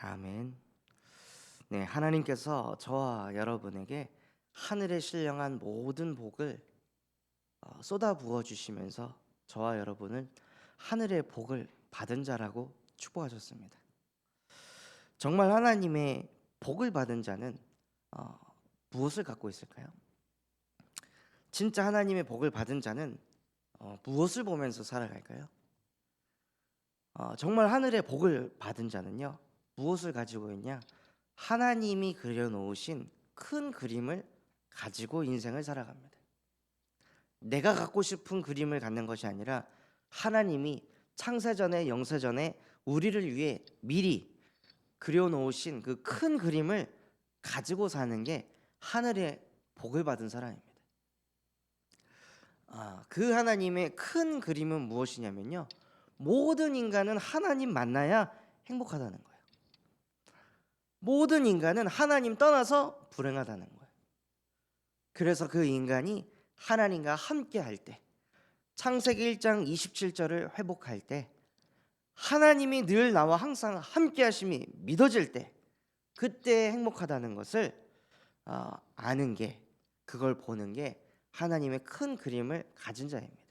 아멘. 네, 하나님께서 저와 여러분에게 하늘에 신령한 모든 복을 쏟아 부어 주시면서 저와 여러분을 하늘의 복을 받은 자라고 축복하셨습니다. 정말 하나님의 복을 받은 자는 어, 무엇을 갖고 있을까요? 진짜 하나님의 복을 받은 자는 무엇을 보면서 살아갈까요? 정말 하늘의 복을 받은 자는요, 무엇을 가지고 있냐? 하나님이 그려놓으신 큰 그림을 가지고 인생을 살아갑니다. 내가 갖고 싶은 그림을 갖는 것이 아니라 하나님이 창세전에 영세전에 우리를 위해 미리 그려놓으신 그 큰 그림을 가지고 사는 게 하늘의 복을 받은 사람입니다. 그 하나님의 큰 그림은 무엇이냐면요, 모든 인간은 하나님 만나야 행복하다는 거예요. 모든 인간은 하나님 떠나서 불행하다는 거예요. 그래서 그 인간이 하나님과 함께 할 때, 창세기 1장 27절을 회복할 때, 하나님이 늘 나와 항상 함께 하심이 믿어질 때, 그때 행복하다는 것을 아는 게, 그걸 보는 게 하나님의 큰 그림을 가진 자입니다.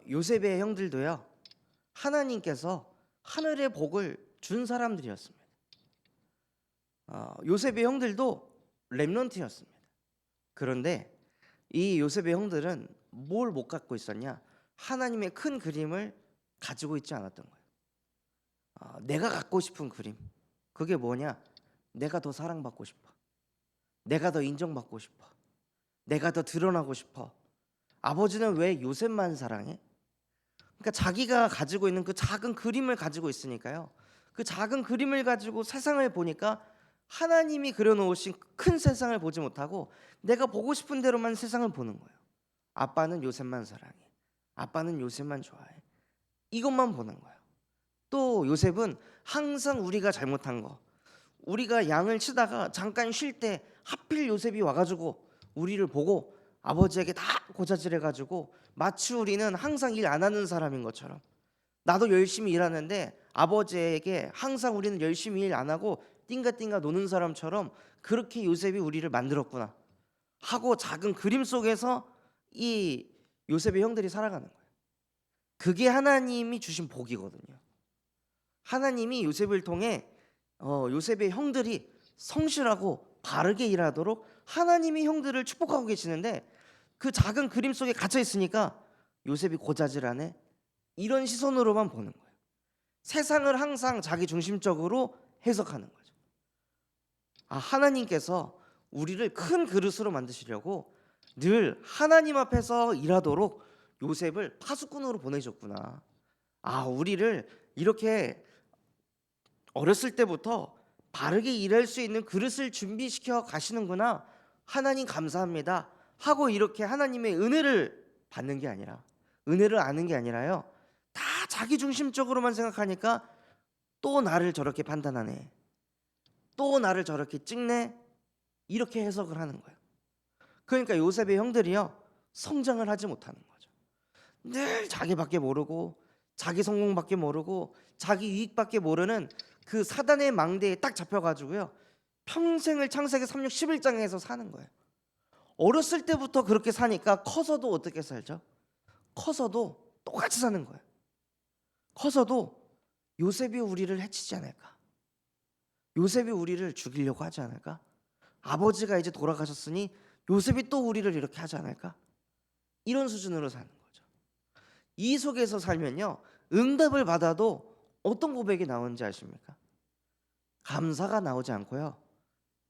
요셉의 형들도요, 하나님께서 하늘의 복을 준 사람들이었습니다. 요셉의 형들도 렘넌트였습니다. 그런데 이 요셉의 형들은 뭘 못 갖고 있었냐? 하나님의 큰 그림을 가지고 있지 않았던 거예요. 내가 갖고 싶은 그림, 그게 뭐냐? 내가 더 사랑받고 싶어, 내가 더 인정받고 싶어, 내가 더 드러나고 싶어. 아버지는 왜 요셉만 사랑해? 그러니까 자기가 가지고 있는 그 작은 그림을 가지고 있으니까요, 그 작은 그림을 가지고 세상을 보니까 하나님이 그려놓으신 큰 세상을 보지 못하고 내가 보고 싶은 대로만 세상을 보는 거예요. 아빠는 요셉만 사랑해, 아빠는 요셉만 좋아해, 이것만 보는 거예요. 또 요셉은 항상 우리가 잘못한 거, 우리가 양을 치다가 잠깐 쉴 때 하필 요셉이 와가지고 우리를 보고 아버지에게 다 고자질해가지고 마치 우리는 항상 일 안 하는 사람인 것처럼, 나도 열심히 일하는데 아버지에게 항상 우리는 열심히 일 안 하고 띵가띵가 노는 사람처럼 그렇게 요셉이 우리를 만들었구나 하고 작은 그림 속에서 이 요셉의 형들이 살아가는 거예요. 그게 하나님이 주신 복이거든요. 하나님이 요셉을 통해 요셉의 형들이 성실하고 바르게 일하도록 하나님이 형들을 축복하고 계시는데, 그 작은 그림 속에 갇혀 있으니까 요셉이 고자질하네, 이런 시선으로만 보는 거예요. 세상을 항상 자기 중심적으로 해석하는 거죠. 하나님께서 우리를 큰 그릇으로 만드시려고 늘 하나님 앞에서 일하도록 요셉을 파수꾼으로 보내셨구나. 우리를 이렇게 어렸을 때부터 바르게 일할 수 있는 그릇을 준비시켜 가시는구나, 하나님 감사합니다 하고 이렇게 하나님의 은혜를 받는 게 아니라, 은혜를 아는 게 아니라요, 다 자기 중심적으로만 생각하니까 또 나를 저렇게 판단하네, 또 나를 저렇게 찍네, 이렇게 해석을 하는 거예요. 그러니까 요셉의 형들이요, 성장을 하지 못하는 거죠. 늘 자기밖에 모르고 자기 성공밖에 모르고 자기 이익밖에 모르는 그 사단의 망대에 딱 잡혀가지고요, 평생을 창세기 36, 11장에서 사는 거예요. 어렸을 때부터 그렇게 사니까 커서도 어떻게 살죠? 커서도 똑같이 사는 거예요. 커서도 요셉이 우리를 해치지 않을까? 요셉이 우리를 죽이려고 하지 않을까? 아버지가 이제 돌아가셨으니 요셉이 또 우리를 이렇게 하지 않을까? 이런 수준으로 사는 거죠. 이 속에서 살면요, 응답을 받아도 어떤 고백이 나오는지 아십니까? 감사가 나오지 않고요,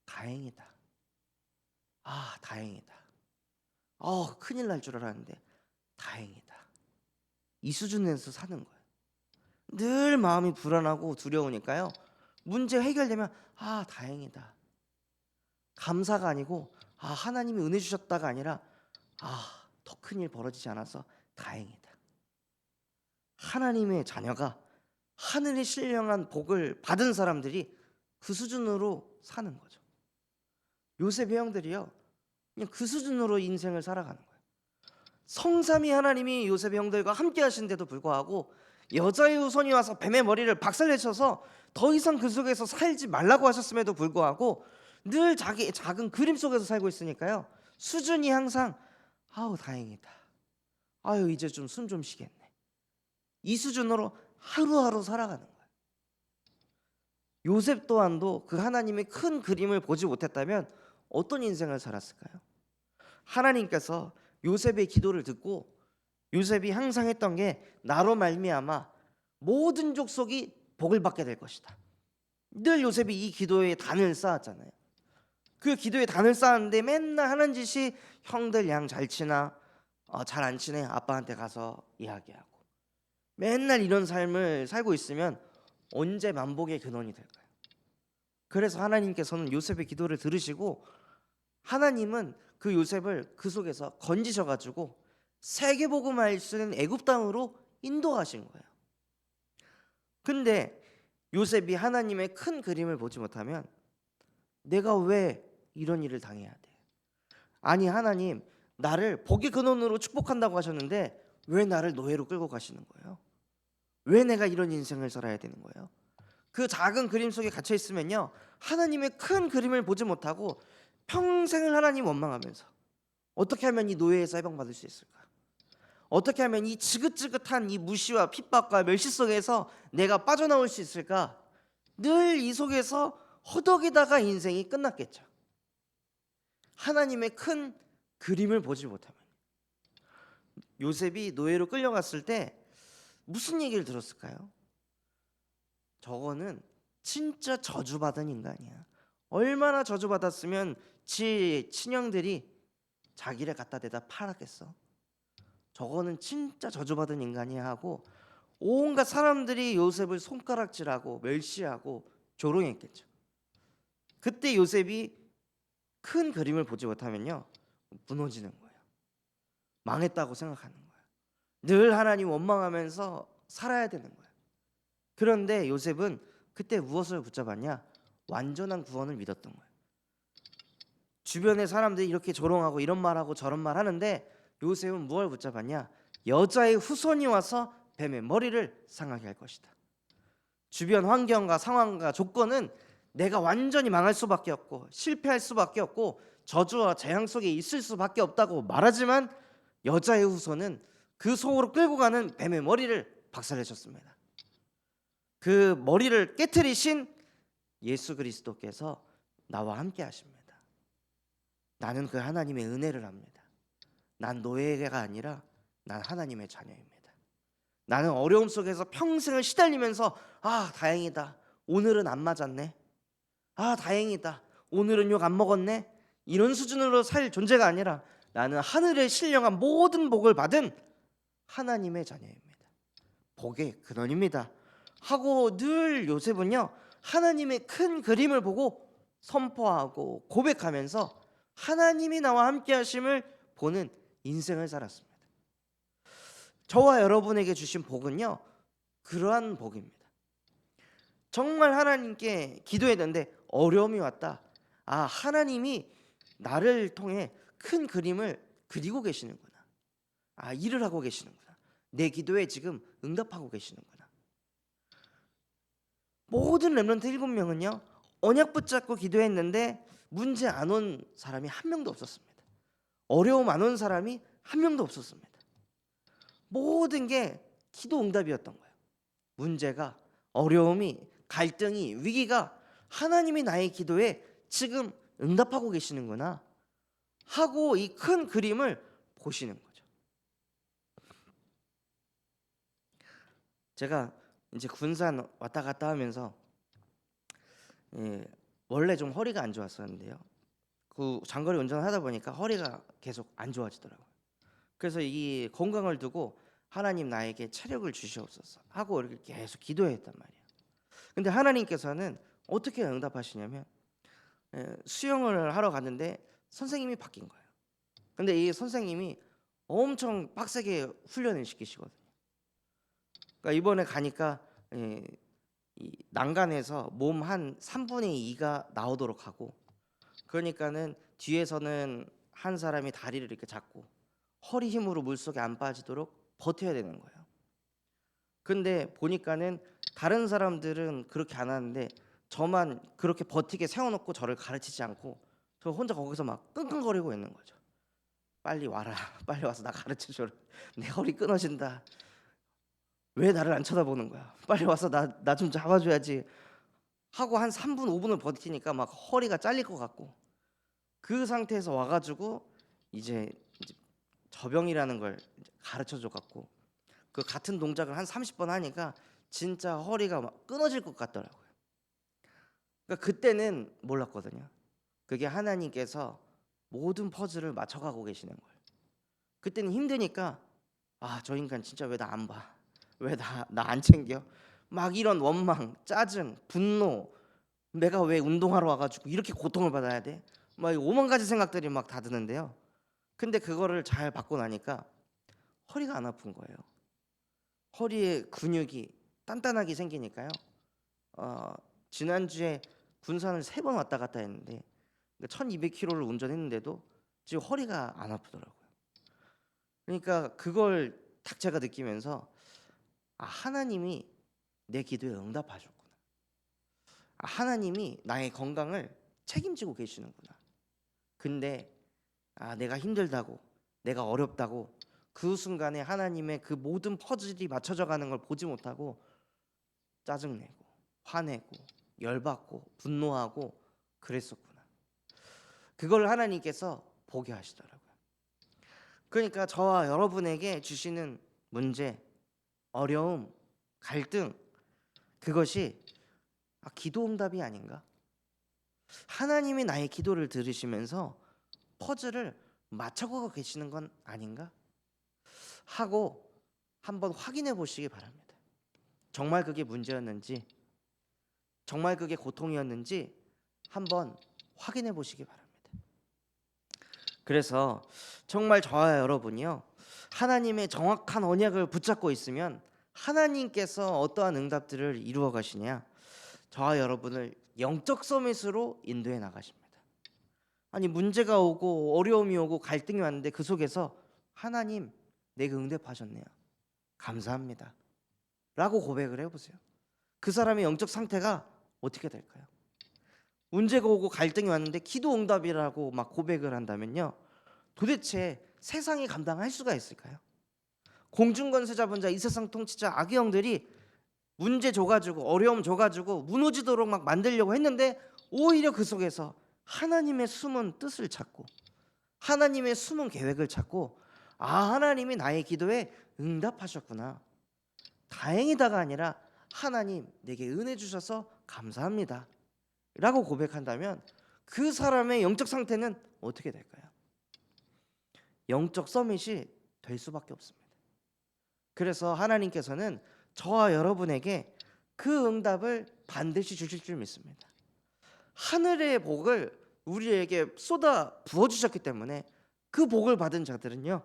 다행이다, 다행이다, 큰일 날 줄 알았는데 다행이다, 이 수준에서 사는 거예요. 늘 마음이 불안하고 두려우니까요, 문제 해결되면 다행이다, 감사가 아니고 하나님이 은혜 주셨다가 아니라 더 큰일 벌어지지 않아서 다행이다. 하나님의 자녀가 하늘의 신령한 복을 받은 사람들이 그 수준으로 사는 거죠. 요셉의 형들이요, 그냥 그 수준으로 인생을 살아가는 거예요. 성삼위 하나님이 요셉의 형들과 함께 하신데도 불구하고 여자의 후손이 와서 뱀의 머리를 박살내셔서 더 이상 그 속에서 살지 말라고 하셨음에도 불구하고 늘 자기 작은 그림 속에서 살고 있으니까요. 수준이 항상 아우 다행이다. 아유 이제 좀 숨 좀 쉬겠네. 이 수준으로 하루하루 살아가는 거예요. 요셉 또한도 그 하나님의 큰 그림을 보지 못했다면 어떤 인생을 살았을까요? 하나님께서 요셉의 기도를 듣고 요셉이 항상 했던 게 나로 말미암아 모든 족속이 복을 받게 될 것이다. 늘 요셉이 이 기도에 단을 쌓았잖아요. 그 기도에 단을 쌓았는데 맨날 하는 짓이 형들 양 잘 치나 잘 안 치네 아빠한테 가서 이야기하고 맨날 이런 삶을 살고 있으면 언제 만복의 근원이 될까요? 그래서 하나님께서는 요셉의 기도를 들으시고 하나님은 그 요셉을 그 속에서 건지셔가지고 세계복음을 수 있는 애굽 땅으로 인도하신 거예요. 근데 요셉이 하나님의 큰 그림을 보지 못하면 내가 왜 이런 일을 당해야 돼? 아니 하나님 나를 복의 근원으로 축복한다고 하셨는데 왜 나를 노예로 끌고 가시는 거예요? 왜 내가 이런 인생을 살아야 되는 거예요? 그 작은 그림 속에 갇혀 있으면요 하나님의 큰 그림을 보지 못하고 평생을 하나님 원망하면서 어떻게 하면 이 노예에서 해방받을 수 있을까? 어떻게 하면 이 지긋지긋한 이 무시와 핍박과 멸시 속에서 내가 빠져나올 수 있을까? 늘 이 속에서 허덕이다가 인생이 끝났겠죠. 하나님의 큰 그림을 보지 못하면. 요셉이 노예로 끌려갔을 때 무슨 얘기를 들었을까요? 저거는 진짜 저주받은 인간이야. 얼마나 저주받았으면 지 친형들이 자기를 갖다 대다 팔았겠어. 저거는 진짜 저주받은 인간이야 하고 온갖 사람들이 요셉을 손가락질하고 멸시하고 조롱했겠죠. 그때 요셉이 큰 그림을 보지 못하면요 무너지는 거예요. 망했다고 생각하는 거예요. 늘 하나님 원망하면서 살아야 되는 거예요. 그런데 요셉은 그때 무엇을 붙잡았냐? 완전한 구원을 믿었던 거예요. 주변의 사람들이 이렇게 조롱하고 이런 말하고 저런 말 하는데 요셉은 무엇을 붙잡았냐? 여자의 후손이 와서 뱀의 머리를 상하게 할 것이다. 주변 환경과 상황과 조건은 내가 완전히 망할 수밖에 없고 실패할 수밖에 없고 저주와 재앙 속에 있을 수밖에 없다고 말하지만 여자의 후손은 그 속으로 끌고 가는 뱀의 머리를 박살내셨습니다. 그 머리를 깨트리신 예수 그리스도께서 나와 함께 하십니다. 나는 그 하나님의 은혜를 합니다. 난 노예가 아니라 난 하나님의 자녀입니다. 나는 어려움 속에서 평생을 시달리면서 아 다행이다 오늘은 안 맞았네, 아 다행이다 오늘은 욕 안 먹었네, 이런 수준으로 살 존재가 아니라 나는 하늘의 신령한 모든 복을 받은 하나님의 자녀입니다. 복의 근원입니다 하고 늘 요셉은요 하나님의 큰 그림을 보고 선포하고 고백하면서 하나님이 나와 함께 하심을 보는 인생을 살았습니다. 저와 여러분에게 주신 복은요 그러한 복입니다. 정말 하나님께 기도했는데 어려움이 왔다. 아 하나님이 나를 통해 큰 그림을 그리고 계시는구나. 아 일을 하고 계시는구나. 내 기도에 지금 응답하고 계시는구나. 모든 렘넌트 7명은요 언약 붙잡고 기도했는데 문제 안 온 사람이 한 명도 없었습니다. 어려움 안 온 사람이 한 명도 없었습니다. 모든 게 기도 응답이었던 거예요. 문제가, 어려움이, 갈등이, 위기가 하나님이 나의 기도에 지금 응답하고 계시는구나 하고 이 큰 그림을 보시는 거죠. 제가 이제 군산 왔다 갔다 하면서 원래 좀 허리가 안 좋았었는데요. 그 장거리 운전을 하다 보니까 허리가 계속 안 좋아지더라고요. 그래서 이 건강을 두고 하나님 나에게 체력을 주시옵소서 하고 이렇게 계속 기도했단 말이에요. 근데 하나님께서는 어떻게 응답하시냐면 수영을 하러 갔는데 선생님이 바뀐 거예요. 근데 이 선생님이 엄청 빡세게 훈련을 시키시거든요. 그러니까 이번에 가니까 이 난간에서 몸 한 3분의 2가 나오도록 하고, 그러니까는 뒤에서는 한 사람이 다리를 이렇게 잡고 허리 힘으로 물속에 안 빠지도록 버텨야 되는 거예요. 근데 보니까는 다른 사람들은 그렇게 안 하는데 저만 그렇게 버티게 세워놓고 저를 가르치지 않고 저 혼자 거기서 막 끙끙거리고 있는 거죠. 빨리 와라. 빨리 와서 나 가르쳐 줘라. 내 허리 끊어진다. 왜 나를 안 쳐다보는 거야? 빨리 와서 나 좀 잡아줘야지. 하고 한 3분 5분을 버티니까 막 허리가 잘릴 것 같고 그 상태에서 와가지고 이제 저병이라는 걸 가르쳐 줘 갖고 그 같은 동작을 한 30번 하니까 진짜 허리가 막 끊어질 것 같더라고요. 그러니까 그때는 몰랐거든요. 그게 하나님께서 모든 퍼즐을 맞춰가고 계시는 거예요. 그때는 힘드니까 저 인간 진짜 왜 나 안 봐? 왜 나 안 챙겨? 막 이런 원망, 짜증, 분노, 내가 왜 운동하러 와가지고 이렇게 고통을 받아야 돼? 막 오만 가지 생각들이 막 다 드는데요. 근데 그거를 잘 받고 나니까 허리가 안 아픈 거예요. 허리에 근육이 단단하게 생기니까요. 어, 지난주에 군산을 3번 왔다 갔다 했는데 1200km를 운전했는데도 지금 허리가 안 아프더라고요. 그러니까 그걸 딱 제가 느끼면서 하나님이 내 기도에 응답하셨구나. 하나님이 나의 건강을 책임지고 계시는구나. 근데 내가 힘들다고, 내가 어렵다고 그 순간에 하나님의 그 모든 퍼즐이 맞춰져 가는 걸 보지 못하고 짜증내고 화내고 열받고 분노하고 그랬었구나. 그걸 하나님께서 보게 하시더라고요. 그러니까 저와 여러분에게 주시는 문제, 어려움, 갈등, 그것이 기도 응답이 아닌가? 하나님이 나의 기도를 들으시면서 퍼즐을 맞춰가고 계시는 건 아닌가? 하고 한번 확인해 보시기 바랍니다. 정말 그게 문제였는지, 정말 그게 고통이었는지 한번 확인해 보시기 바랍니다. 그래서 정말 저와 여러분이요, 하나님의 정확한 언약을 붙잡고 있으면 하나님께서 어떠한 응답들을 이루어 가시냐, 저와 여러분을 영적 서밋으로 인도해 나가십니다. 아니 문제가 오고 어려움이 오고 갈등이 왔는데 그 속에서 하나님 내게 응답하셨네요. 감사합니다. 라고 고백을 해보세요. 그 사람의 영적 상태가 어떻게 될까요? 문제가 오고 갈등이 왔는데 기도 응답이라고 막 고백을 한다면요, 도대체 세상이 감당할 수가 있을까요? 공중권세 잡은 자, 이 세상 통치자, 악의 영들이 문제 줘가지고 어려움 줘가지고 무너지도록 막 만들려고 했는데 오히려 그 속에서 하나님의 숨은 뜻을 찾고 하나님의 숨은 계획을 찾고 하나님이 나의 기도에 응답하셨구나, 다행이다가 아니라 하나님 내게 은혜 주셔서 감사합니다 라고 고백한다면 그 사람의 영적 상태는 어떻게 될까요? 영적 서밋이 될 수밖에 없습니다. 그래서 하나님께서는 저와 여러분에게 그 응답을 반드시 주실 줄 믿습니다. 하늘의 복을 우리에게 쏟아 부어주셨기 때문에 그 복을 받은 자들은요,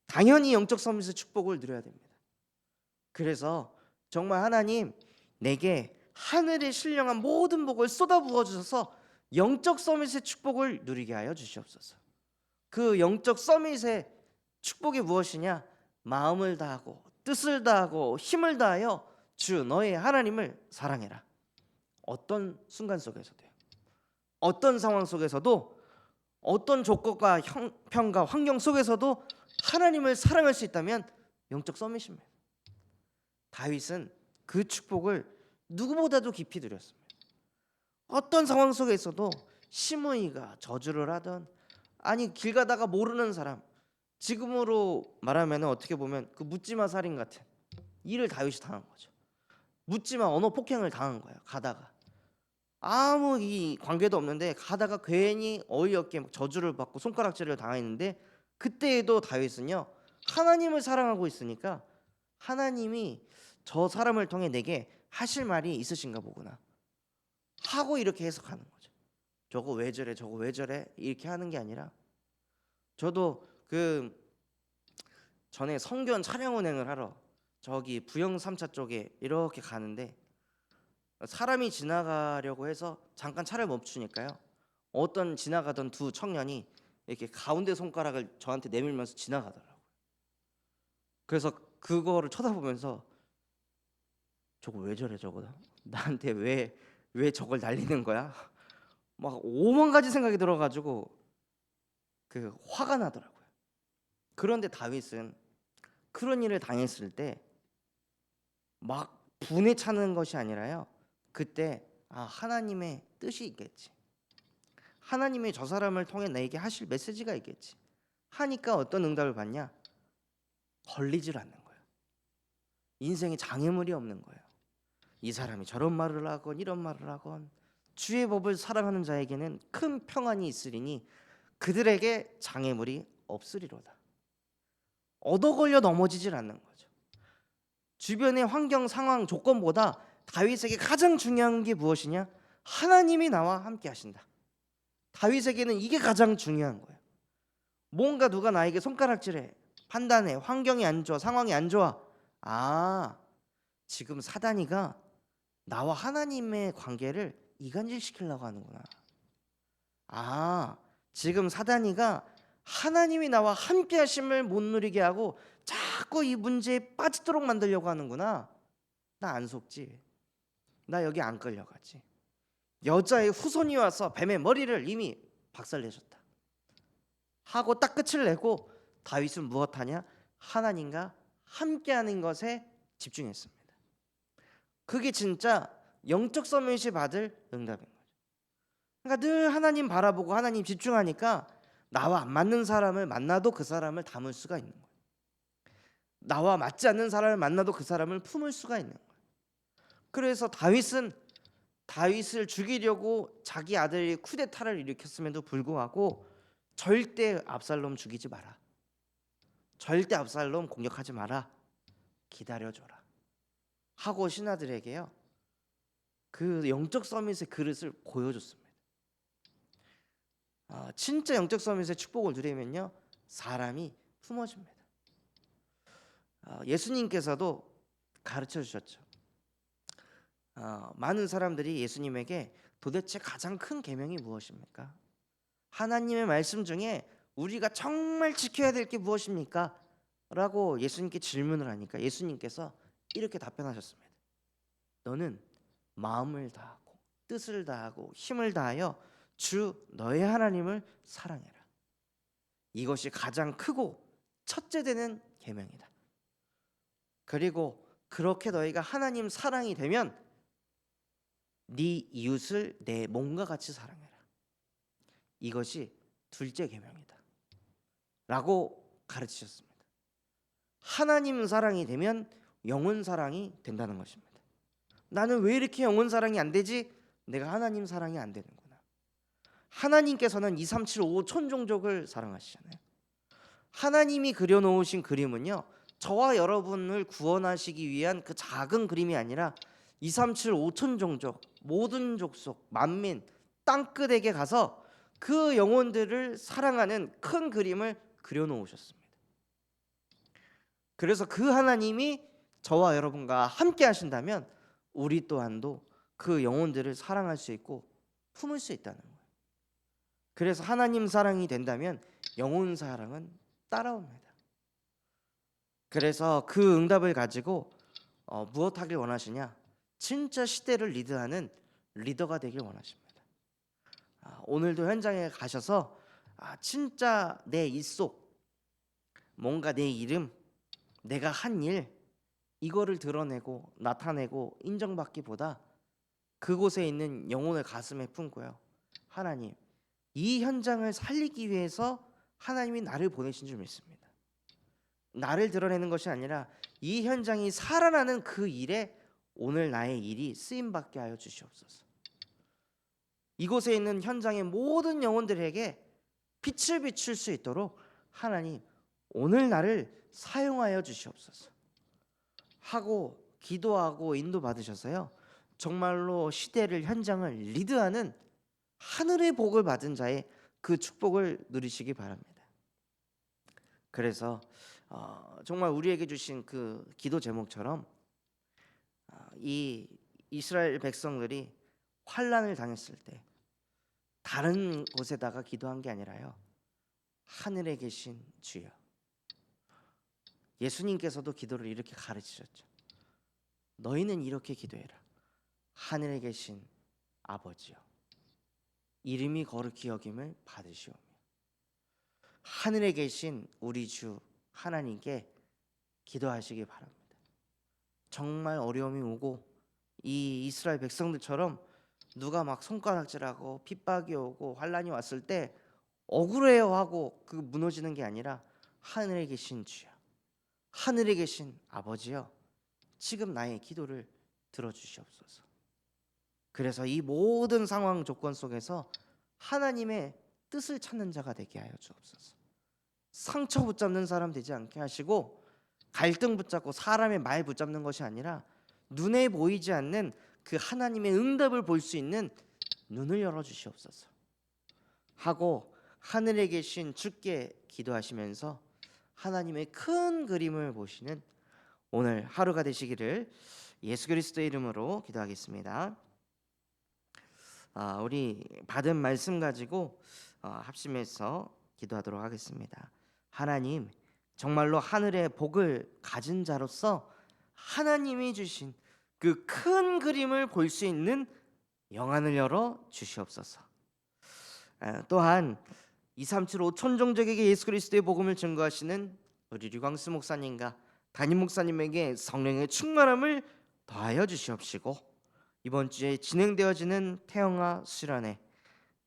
당연히 영적 서밋의 축복을 누려야 됩니다. 그래서 정말 하나님 내게 하늘의 신령한 모든 복을 쏟아 부어주셔서 영적 서밋의 축복을 누리게 하여 주시옵소서. 그 영적 서밋의 축복이 무엇이냐? 마음을 다하고 뜻을 다하고 힘을 다하여 주 너의 하나님을 사랑해라. 어떤 순간 속에서도요, 어떤 상황 속에서도, 어떤 조건과 형편과 환경 속에서도 하나님을 사랑할 수 있다면 영적 서밋입니다. 다윗은 그 축복을 누구보다도 깊이 누렸습니다. 어떤 상황 속에서도 시므이가 저주를 하던, 아니 길 가다가 모르는 사람, 지금으로 말하면 어떻게 보면 그 묻지마 살인 같은 일을 다윗이 당한 거죠. 묻지마 언어 폭행을 당한 거예요. 가다가 아무 이 관계도 없는데 가다가 괜히 어이없게 저주를 받고 손가락질을 당했는데, 그때에도 다윗은요 하나님을 사랑하고 있으니까 하나님이 저 사람을 통해 내게 하실 말이 있으신가 보구나 하고 이렇게 해석하는 거죠. 저거 왜 저래 저거 왜 저래 이렇게 하는 게 아니라, 저도 그 전에 성견 차량 운행을 하러 저기 부영 3차 쪽에 이렇게 가는데 사람이 지나가려고 해서 잠깐 차를 멈추니까요, 어떤 지나가던 두 청년이 이렇게 가운데 손가락을 저한테 내밀면서 지나가더라고요. 그래서 그거를 쳐다보면서 저거 왜 저래 저거 나한테 왜 저걸 날리는 거야? 막 오만 가지 생각이 들어가지고 그 화가 나더라고요. 그런데 다윗은 그런 일을 당했을 때 막 분에 차는 것이 아니라요. 그때 하나님의 뜻이 있겠지. 하나님이 저 사람을 통해 내게 하실 메시지가 있겠지. 하니까 어떤 응답을 받냐? 걸리질 않는 거예요. 인생에 장애물이 없는 거예요. 이 사람이 저런 말을 하건 이런 말을 하건 주의 법을 사랑하는 자에게는 큰 평안이 있으리니 그들에게 장애물이 없으리로다. 얻어 걸려 넘어지질 않는 거죠. 주변의 환경 상황 조건보다 다윗에게 가장 중요한 게 무엇이냐? 하나님이 나와 함께 하신다. 다윗에게는 이게 가장 중요한 거예요. 뭔가 누가 나에게 손가락질해, 판단해, 환경이 안 좋아, 상황이 안 좋아. 지금 사단이가 나와 하나님의 관계를 이간질시키려고 하는구나. 지금 사단이가 하나님이 나와 함께 하심을 못 누리게 하고 자꾸 이 문제에 빠지도록 만들려고 하는구나. 나 안 속지. 나 여기 안 끌려가지. 여자의 후손이 와서 뱀의 머리를 이미 박살내셨다 하고 딱 끝을 내고 다윗은 무엇하냐? 하나님과 함께하는 것에 집중했습니다. 그게 진짜 영적 서밋이 받을 응답인 거죠. 그러니까 늘 하나님 바라보고 하나님 집중하니까 나와 안 맞는 사람을 만나도 그 사람을 담을 수가 있는 거예요. 나와 맞지 않는 사람을 만나도 그 사람을 품을 수가 있는 거예요. 그래서 다윗을 죽이려고 자기 아들이 쿠데타를 일으켰음에도 불구하고 절대 압살롬 죽이지 마라. 절대 압살롬 공격하지 마라. 기다려줘라. 하고 신하들에게요. 그 영적 서밋의 그릇을 보여줬습니다. 진짜 영적 서밋의 축복을 누리면요. 사람이 품어집니다. 예수님께서도 가르쳐 주셨죠. 많은 사람들이 예수님에게 도대체 가장 큰 계명이 무엇입니까? 하나님의 말씀 중에 우리가 정말 지켜야 될 게 무엇입니까? 라고 예수님께 질문을 하니까 예수님께서 이렇게 답변하셨습니다. 너는 마음을 다하고 뜻을 다하고 힘을 다하여 주 너의 하나님을 사랑해라. 이것이 가장 크고 첫째 되는 계명이다. 그리고 그렇게 너희가 하나님 사랑이 되면 네 이웃을 내 몸과 같이 사랑해라. 이것이 둘째 계명이다. 라고 가르치셨습니다. 하나님 사랑이 되면 영혼 사랑이 된다는 것입니다. 나는 왜 이렇게 영혼 사랑이 안 되지? 내가 하나님 사랑이 안 되는구나. 하나님께서는 2, 3, 7, 5 천종족을 사랑하시잖아요. 하나님이 그려놓으신 그림은요, 저와 여러분을 구원하시기 위한 그 작은 그림이 아니라 2, 3, 7, 5천 종족, 모든 족속, 만민, 땅끝에게 가서 그 영혼들을 사랑하는 큰 그림을 그려놓으셨습니다. 그래서 그 하나님이 저와 여러분과 함께 하신다면 우리 또한도 그 영혼들을 사랑할 수 있고 품을 수 있다는 거예요. 그래서 하나님 사랑이 된다면 영혼 사랑은 따라옵니다. 그래서 그 응답을 가지고 무엇 하길 원하시냐? 진짜 시대를 리드하는 리더가 되길 원하십니다. 오늘도 현장에 가셔서 진짜 내 입속, 뭔가 내 이름, 내가 한 일, 이거를 드러내고 나타내고 인정받기보다 그곳에 있는 영혼을 가슴에 품고요. 하나님, 이 현장을 살리기 위해서 하나님이 나를 보내신 줄 믿습니다. 나를 드러내는 것이 아니라 이 현장이 살아나는 그 일에 오늘 나의 일이 쓰임받게 하여 주시옵소서. 이곳에 있는 현장의 모든 영혼들에게 빛을 비출 수 있도록 하나님 오늘 나를 사용하여 주시옵소서 하고 기도하고 인도받으셔서요, 정말로 시대를 현장을 리드하는 하늘의 복을 받은 자의 그 축복을 누리시기 바랍니다. 그래서 정말 우리에게 주신 그 기도 제목처럼 이 이스라엘 백성들이 환난을 당했을 때 다른 곳에다가 기도한 게 아니라요, 하늘에 계신 주여. 예수님께서도 기도를 이렇게 가르치셨죠. 너희는 이렇게 기도해라. 하늘에 계신 아버지여, 이름이 거룩히 여김을 받으시오며. 하늘에 계신 우리 주 하나님께 기도하시기 바랍니다. 정말 어려움이 오고 이 이스라엘 백성들처럼 누가 막 손가락질하고 핍박이 오고 환란이 왔을 때 억울해요 하고 그 무너지는 게 아니라, 하늘에 계신 주여, 하늘에 계신 아버지여, 지금 나의 기도를 들어주시옵소서. 그래서 이 모든 상황 조건 속에서 하나님의 뜻을 찾는 자가 되게 하여 주옵소서. 상처 붙잡는 사람 되지 않게 하시고, 갈등 붙잡고 사람의 말 붙잡는 것이 아니라 눈에 보이지 않는 그 하나님의 응답을 볼 수 있는 눈을 열어주시옵소서 하고, 하늘에 계신 주께 기도하시면서 하나님의 큰 그림을 보시는 오늘 하루가 되시기를 예수 그리스도의 이름으로 기도하겠습니다. 우리 받은 말씀 가지고 합심해서 기도하도록 하겠습니다. 하나님, 정말로 하늘의 복을 가진 자로서 하나님이 주신 그 큰 그림을 볼 수 있는 영안을 열어 주시옵소서. 또한 237 5천 종족에게 예수 그리스도의 복음을 증거하시는 우리 류광수 목사님과 담임 목사님에게 성령의 충만함을 더하여 주시옵시고, 이번 주에 진행되어지는 태영아 수련회,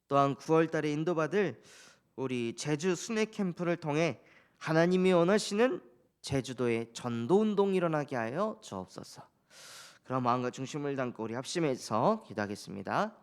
또한 9월 달에 인도받을 우리 제주 순회 캠프를 통해 하나님이 원하시는 제주도의 전도 운동이 일어나게 하여 주옵소서. 그런 마음과 중심을 담고 우리 합심해서 기도하겠습니다.